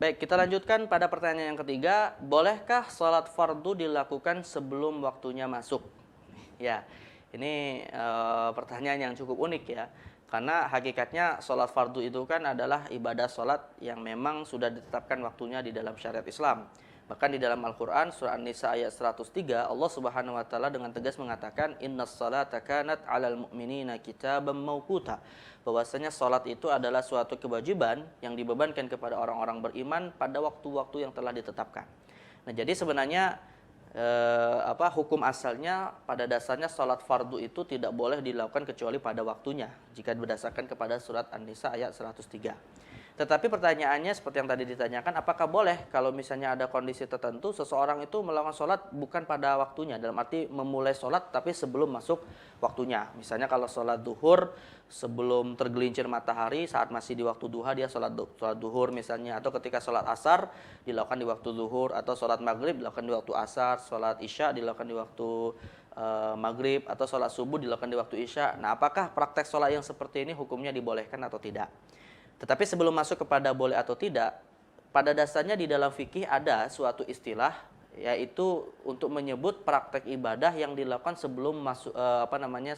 Baik, kita lanjutkan pada pertanyaan yang ketiga. Bolehkah sholat fardu dilakukan sebelum waktunya masuk? Ya, ini pertanyaan yang cukup unik ya. Karena hakikatnya sholat fardu itu kan adalah ibadah sholat yang memang sudah ditetapkan waktunya di dalam syariat Islam. Bahkan di dalam Al-Quran surah An-Nisa ayat 103, Allah Subhanahu wa taala dengan tegas mengatakan innas salata kanat 'alal mu'minina kitaban mauquta. Bahwasanya salat itu adalah suatu kewajiban yang dibebankan kepada orang-orang beriman pada waktu-waktu yang telah ditetapkan. Nah, jadi sebenarnya hukum asalnya pada dasarnya salat fardu itu tidak boleh dilakukan kecuali pada waktunya jika berdasarkan kepada surat An-Nisa ayat 103. Tetapi pertanyaannya seperti yang tadi ditanyakan, apakah boleh kalau misalnya ada kondisi tertentu seseorang itu melakukan sholat bukan pada waktunya, dalam arti memulai sholat tapi sebelum masuk waktunya. Misalnya kalau sholat duhur sebelum tergelincir matahari saat masih di waktu duha dia sholat duhur misalnya, atau ketika sholat asar dilakukan di waktu duhur, atau sholat maghrib dilakukan di waktu asar, sholat isya dilakukan di waktu maghrib, atau sholat subuh dilakukan di waktu isya. Nah, apakah praktek sholat yang seperti ini hukumnya dibolehkan atau tidak? Tetapi sebelum masuk kepada boleh atau tidak, pada dasarnya di dalam fikih ada suatu istilah, yaitu untuk menyebut praktek ibadah yang dilakukan sebelum masuk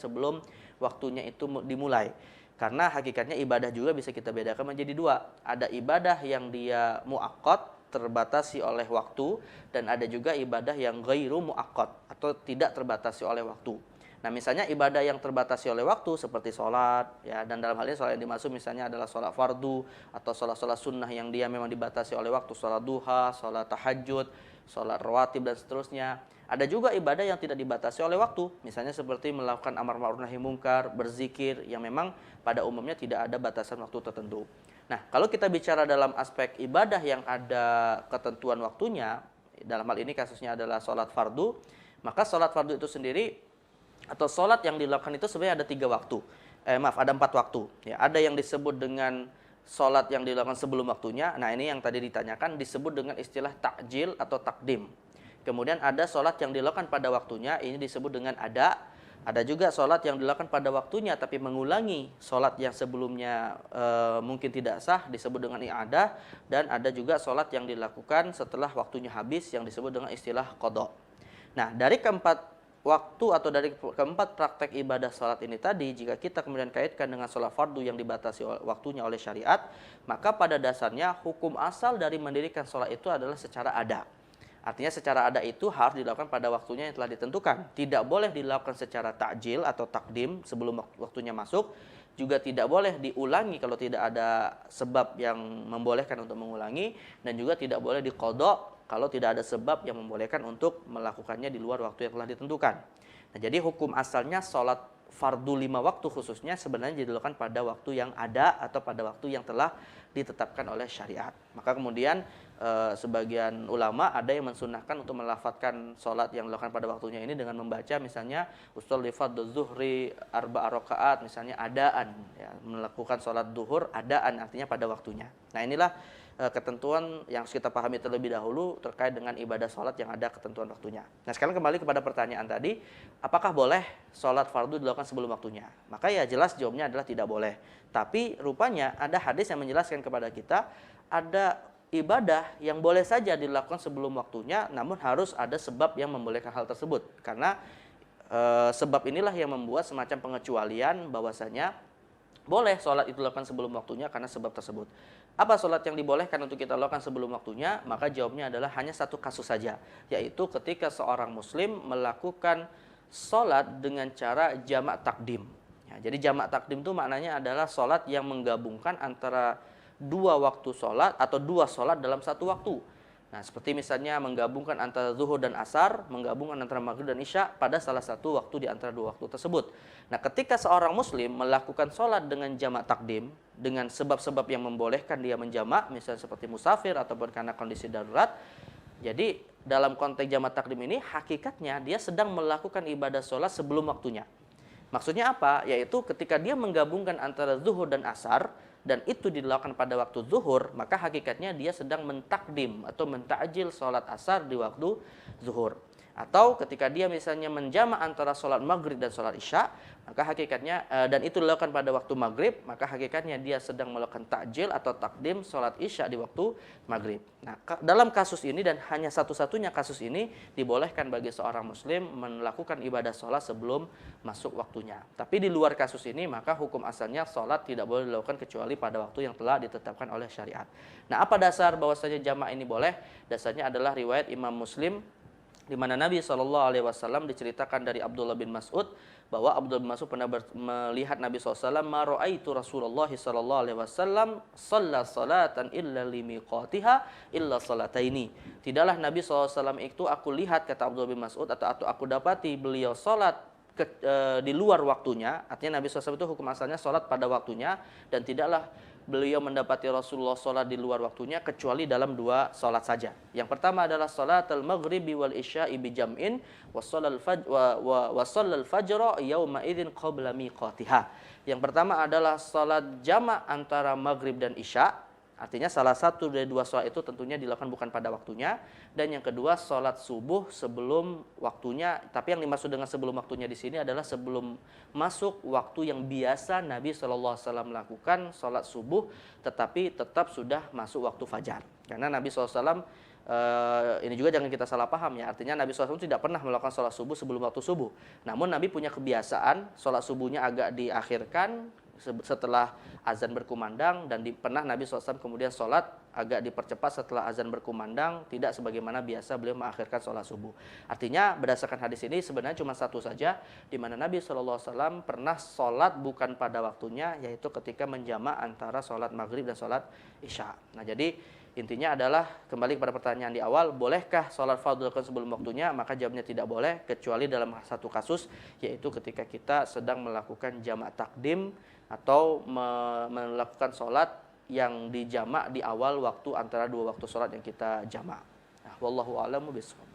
sebelum waktunya itu dimulai. Karena hakikatnya ibadah juga bisa kita bedakan menjadi dua. Ada ibadah yang dia muakkad, terbatasi oleh waktu, dan ada juga ibadah yang ghairu muakkad atau tidak terbatasi oleh waktu. Nah, misalnya ibadah yang terbatasi oleh waktu seperti sholat, ya, dan dalam hal ini sholat yang dimaksud misalnya adalah sholat fardu atau sholat-sholat sunnah yang dia memang dibatasi oleh waktu, sholat duha, sholat tahajud, sholat rawatib dan seterusnya. Ada juga ibadah yang tidak dibatasi oleh waktu, misalnya seperti melakukan amar ma'ruf nahi mungkar, berzikir yang memang pada umumnya tidak ada batasan waktu tertentu. Nah, kalau kita bicara dalam aspek ibadah yang ada ketentuan waktunya, dalam hal ini kasusnya adalah sholat fardu, maka sholat fardu itu sendiri atau sholat yang dilakukan itu sebenarnya ada ada 4 waktu. Ya, ada yang disebut dengan sholat yang dilakukan sebelum waktunya. Nah, ini yang tadi ditanyakan disebut dengan istilah takjil atau takdim. Kemudian ada sholat yang dilakukan pada waktunya, ini disebut dengan ada. Ada juga sholat yang dilakukan pada waktunya tapi mengulangi sholat yang sebelumnya mungkin tidak sah, disebut dengan i'adah. Dan ada juga sholat yang dilakukan setelah waktunya habis yang disebut dengan istilah qadha. Nah, dari keempat waktu atau dari keempat praktek ibadah sholat ini tadi, jika kita kemudian kaitkan dengan sholat fardu yang dibatasi waktunya oleh syariat, maka pada dasarnya hukum asal dari mendirikan sholat itu adalah secara ada. Artinya secara ada itu harus dilakukan pada waktunya yang telah ditentukan. Tidak boleh dilakukan secara takjil atau takdim sebelum waktunya masuk. Juga tidak boleh diulangi kalau tidak ada sebab yang membolehkan untuk mengulangi. Dan juga tidak boleh diqadha kalau tidak ada sebab yang membolehkan untuk melakukannya di luar waktu yang telah ditentukan. Nah, jadi hukum asalnya sholat fardu 5 waktu khususnya sebenarnya dilakukan pada waktu yang ada atau pada waktu yang telah ditetapkan oleh syariat. Maka kemudian sebagian ulama ada yang mensunahkan untuk melafadzkan sholat yang dilakukan pada waktunya ini dengan membaca misalnya usolli fardhu zuhri 4 rakaat, misalnya adaan, ya, melakukan sholat duhur adaan artinya pada waktunya. Nah, inilah ketentuan yang harus kita pahami terlebih dahulu terkait dengan ibadah sholat yang ada ketentuan waktunya. Nah, sekarang kembali kepada pertanyaan tadi, apakah boleh sholat fardu dilakukan sebelum waktunya? Maka ya jelas jawabnya adalah tidak boleh. Tapi rupanya ada hadis yang menjelaskan kepada kita ada ibadah yang boleh saja dilakukan sebelum waktunya, namun harus ada sebab yang membolehkan hal tersebut. Karena sebab inilah yang membuat semacam pengecualian bahwasanya boleh sholat itu dilakukan sebelum waktunya karena sebab tersebut. Apa sholat yang dibolehkan untuk kita lakukan sebelum waktunya? Maka jawabnya adalah hanya satu kasus saja, yaitu ketika seorang muslim melakukan sholat dengan cara jamak takdim. Ya, jadi jamak takdim itu maknanya adalah sholat yang menggabungkan antara 2 waktu sholat atau 2 sholat dalam satu waktu. Nah, seperti misalnya menggabungkan antara zuhur dan asar, menggabungkan antara maghrib dan isya pada salah satu waktu di antara 2 waktu tersebut. Nah, ketika seorang muslim melakukan sholat dengan jamak takdim, dengan sebab-sebab yang membolehkan dia menjamak, misalnya seperti musafir ataupun karena kondisi darurat, jadi dalam konteks jamak takdim ini, hakikatnya dia sedang melakukan ibadah sholat sebelum waktunya. Maksudnya apa? Yaitu ketika dia menggabungkan antara zuhur dan asar, dan itu dilakukan pada waktu zuhur, maka hakikatnya dia sedang mentakdim atau mentakjil sholat asar di waktu zuhur. Atau ketika dia misalnya menjamak antara sholat maghrib dan sholat isya, maka hakikatnya dan itu dilakukan pada waktu maghrib, maka hakikatnya dia sedang melakukan takjil atau takdim sholat isya di waktu maghrib. Nah, dalam kasus ini dan hanya satu-satunya kasus ini dibolehkan bagi seorang muslim melakukan ibadah sholat sebelum masuk waktunya. Tapi di luar kasus ini maka hukum asalnya sholat tidak boleh dilakukan kecuali pada waktu yang telah ditetapkan oleh syariat. Nah, apa dasar bahwasanya jamak ini boleh? Dasarnya adalah riwayat Imam Muslim, di mana Nabi SAW diceritakan dari Abdullah bin Mas'ud bahwa Abdullah bin Mas'ud pernah melihat Nabi SAW, ma ra'aitu Rasulullah SAW shalla salatan illa limiqatiha illa salataini. Tidaklah Nabi SAW itu aku lihat, kata Abdullah bin Mas'ud, atau aku dapati beliau salat di luar waktunya. Artinya Nabi SAW itu hukum asalnya salat pada waktunya, dan tidaklah beliau mendapati Rasulullah sholat di luar waktunya kecuali dalam dua sholat saja. Yang pertama adalah sholat al-maghribi wal isya'i bi jam'in wa shallal fajra yawma idzin qabla miqatiha. Yang pertama adalah sholat jamak antara maghrib dan isya. Artinya salah satu dari dua sholat itu tentunya dilakukan bukan pada waktunya. Dan yang kedua sholat subuh sebelum waktunya. Tapi yang dimaksud dengan sebelum waktunya di sini adalah sebelum masuk waktu yang biasa Nabi SAW lakukan sholat subuh, tetapi tetap sudah masuk waktu fajar. Karena Nabi SAW ini juga jangan kita salah paham ya. Artinya Nabi SAW tidak pernah melakukan sholat subuh sebelum waktu subuh. Namun Nabi punya kebiasaan sholat subuhnya agak diakhirkan setelah azan berkumandang, dan pernah Nabi SAW kemudian sholat agak dipercepat setelah azan berkumandang, tidak sebagaimana biasa beliau mengakhirkan sholat subuh. Artinya berdasarkan hadis ini sebenarnya cuma satu saja, di mana Nabi SAW pernah sholat bukan pada waktunya, yaitu ketika menjamak antara sholat maghrib dan sholat isya. Nah, jadi intinya adalah kembali kepada pertanyaan di awal, bolehkah sholat fardhu dilakukan sebelum waktunya? Maka jawabnya tidak boleh, kecuali dalam satu kasus, yaitu ketika kita sedang melakukan jamak takdim atau melakukan sholat yang dijamak di awal waktu antara dua waktu sholat yang kita jamak. Nah, wallahu a'lamu bishawab.